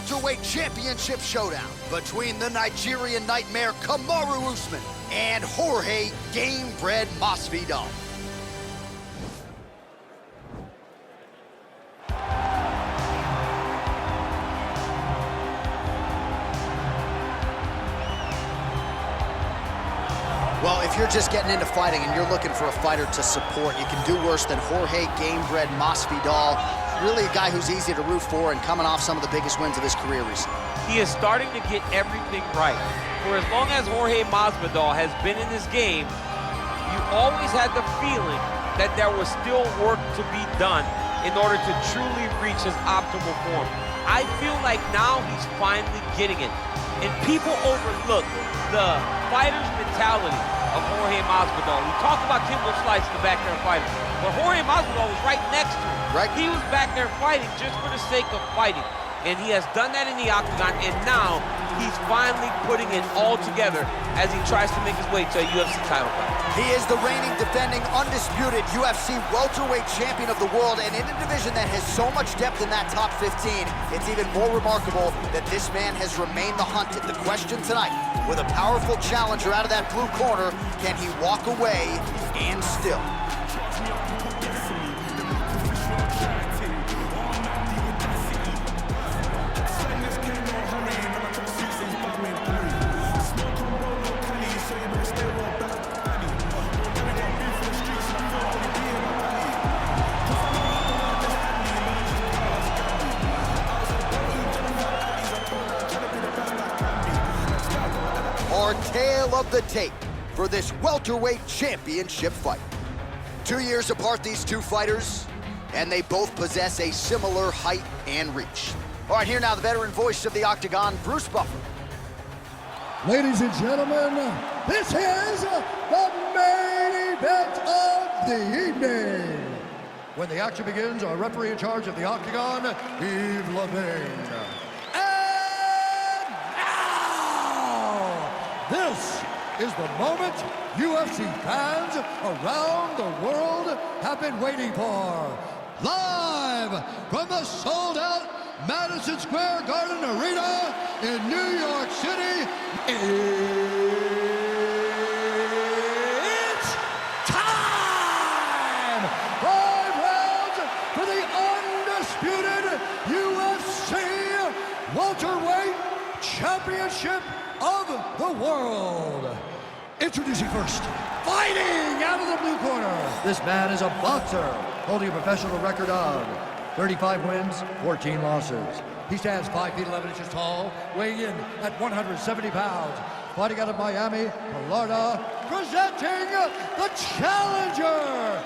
Welterweight Championship showdown between the Nigerian Nightmare Kamaru Usman and Jorge Gamebred Masvidal. Well, if you're just getting into fighting and you're looking for a fighter to support, you can do worse than Jorge Gamebred Masvidal. Really a guy who's easy to root for and coming off some of the biggest wins of his career recently. He is starting to get everything right. For as long as Jorge Masvidal has been in this game, you always had the feeling that there was still work to be done in order to truly reach his optimal form. I feel like now he's finally getting it. And people overlook the fighter's mentality of Jorge Masvidal. We talk about Kimbo Slice, the back there fighter, but Jorge Masvidal was right next to him. Right. He was back there fighting just for the sake of fighting. And he has done that in the octagon, and now he's finally putting it all together as he tries to make his way to a UFC title fight. He is the reigning, defending, undisputed UFC Welterweight Champion of the world, and in a division that has so much depth in that top 15, it's even more remarkable that this man has remained the hunted. The question tonight, with a powerful challenger out of that blue corner, can he walk away and still? Our tale of the tape for this welterweight championship fight. 2 years apart, these two fighters, and they both possess a similar height and reach. All right, here now, the veteran voice of the Octagon, Bruce Buffer. Ladies and gentlemen, this is the main event of the evening. When the action begins, our referee in charge of the Octagon, Yves Levine. This is the moment UFC fans around the world have been waiting for. Live from the sold-out Madison Square Garden Arena in New York City, it's time! 5 rounds for the undisputed UFC Welterweight Championship of the world. Introducing first, fighting out of the blue corner. This man is a boxer, holding a professional record of 35 wins, 14 losses. He stands 5 feet 11 inches tall, weighing in at 170 pounds. Fighting out of Miami, Florida, presenting the challenger,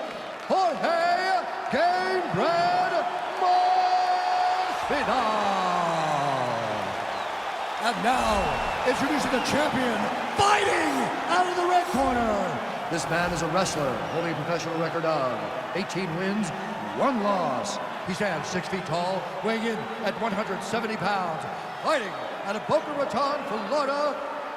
Jorge Gamebred Masvidal. And now, introducing the champion, fighting out of the red corner. This man is a wrestler, holding a professional record of 18 wins, 1 loss. He stands 6 feet tall, weighing in at 170 pounds. Fighting out of Boca Raton, Florida,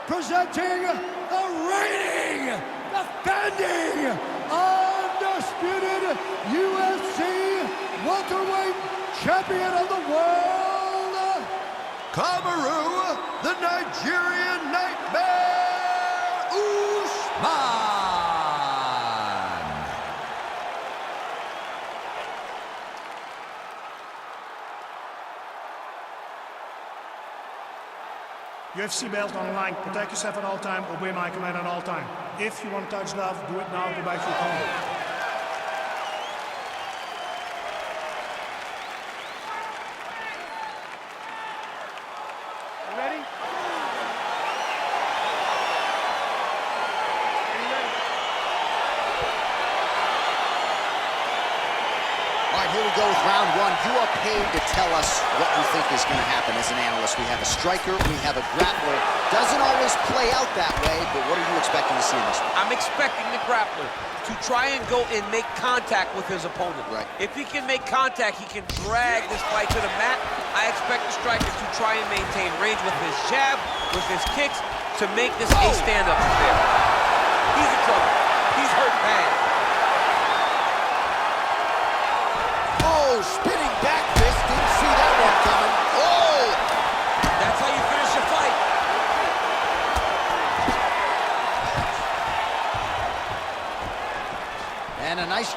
presenting the reigning, defending, undisputed UFC Welterweight Champion of the world, Kamaru, the Nigerian Nightmare, Usman. UFC belt on the line. Protect yourself at all time. Obey my command at all time. If you want to touch love, do it now. Go back to your corner. Here we go with round 1. You are paid to tell us what you think is going to happen as an analyst. We have a striker, we have a grappler. Doesn't always play out that way, but what are you expecting to see in this one? I'm expecting the grappler to try and go and make contact with his opponent. Right. If he can make contact, he can drag this fight to the mat. I expect the striker to try and maintain range with his jab, with his kicks, to make this a stand-up affair. He's in trouble. He's hurt bad. Oh, spinning back fist. Didn't see that one coming. Oh!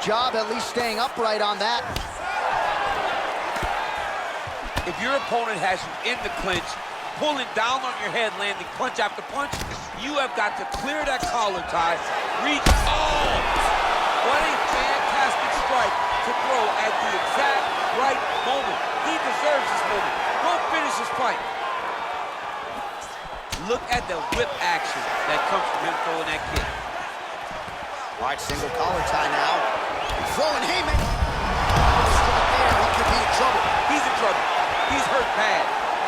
job at least staying upright on that. If your opponent has you in the clinch, pulling down on your head, landing punch after punch, you have got to clear that collar tie, reach. Oh! What a fantastic strike to throw at the exact right moment. He deserves this moment. Go finish this fight. Look at the whip action that comes from him throwing that kick. All right, single collar tie now. Throwing haymaker. There, he could be in trouble. He's in trouble. He's hurt bad.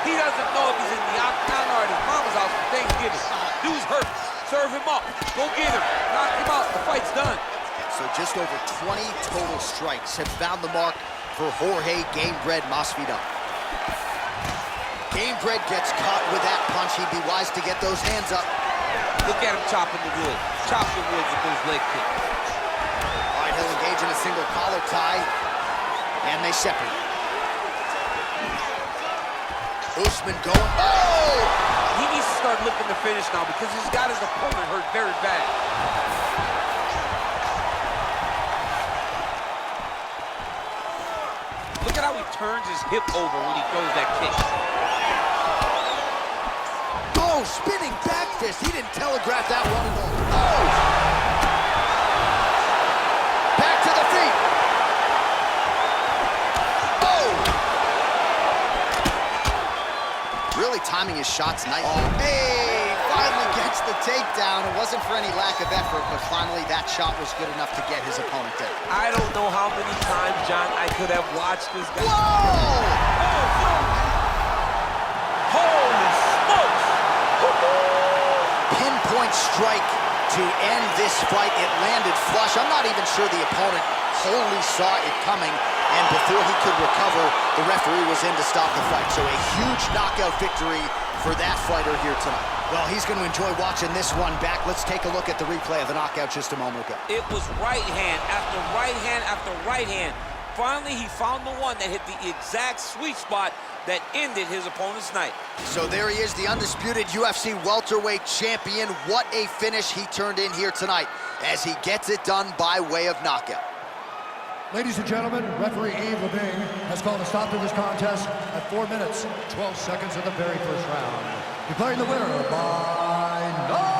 He doesn't know if he's in the octagon or at his mama's house for Thanksgiving. Dude's hurt. Serve him up. Go get him. Knock him out. The fight's done. So just over 20 total strikes have found the mark for Jorge Gamebred Masvidal. Gamebred gets caught with that punch. He'd be wise to get those hands up. Look at him chopping the wood. Chop the wood with those leg kicks. All right, he'll engage in a single collar tie, and they separate. Usman going, oh! He needs to start looking to finish now because he's got his opponent hurt very bad. Look at how he turns his hip over when he throws that kick. Oh, spinning back fist. He didn't telegraph that one at all. Oh! Back to the feet. Oh! Really timing his shots nice. Oh, hey! Finally gets the takedown. It wasn't for any lack of effort, but finally that shot was good enough to get his opponent down. I don't know how many times, John, I could have watched this guy. Whoa! Holy smokes! Pinpoint strike to end this fight. It landed flush. I'm not even sure the opponent wholly saw it coming, and before he could recover, the referee was in to stop the fight. So a huge knockout victory for that fighter here tonight. Well, he's going to enjoy watching this one back. Let's take a look at the replay of the knockout just a moment ago. It was right hand after right hand after right hand. Finally, he found the one that hit the exact sweet spot that ended his opponent's night. So there he is, the undisputed UFC welterweight champion. What a finish he turned in here tonight as he gets it done by way of knockout. Ladies and gentlemen, referee Yves Levine has called a stop to this contest at 4 minutes, 12 seconds of the very first round. Declaring the winner by knockout.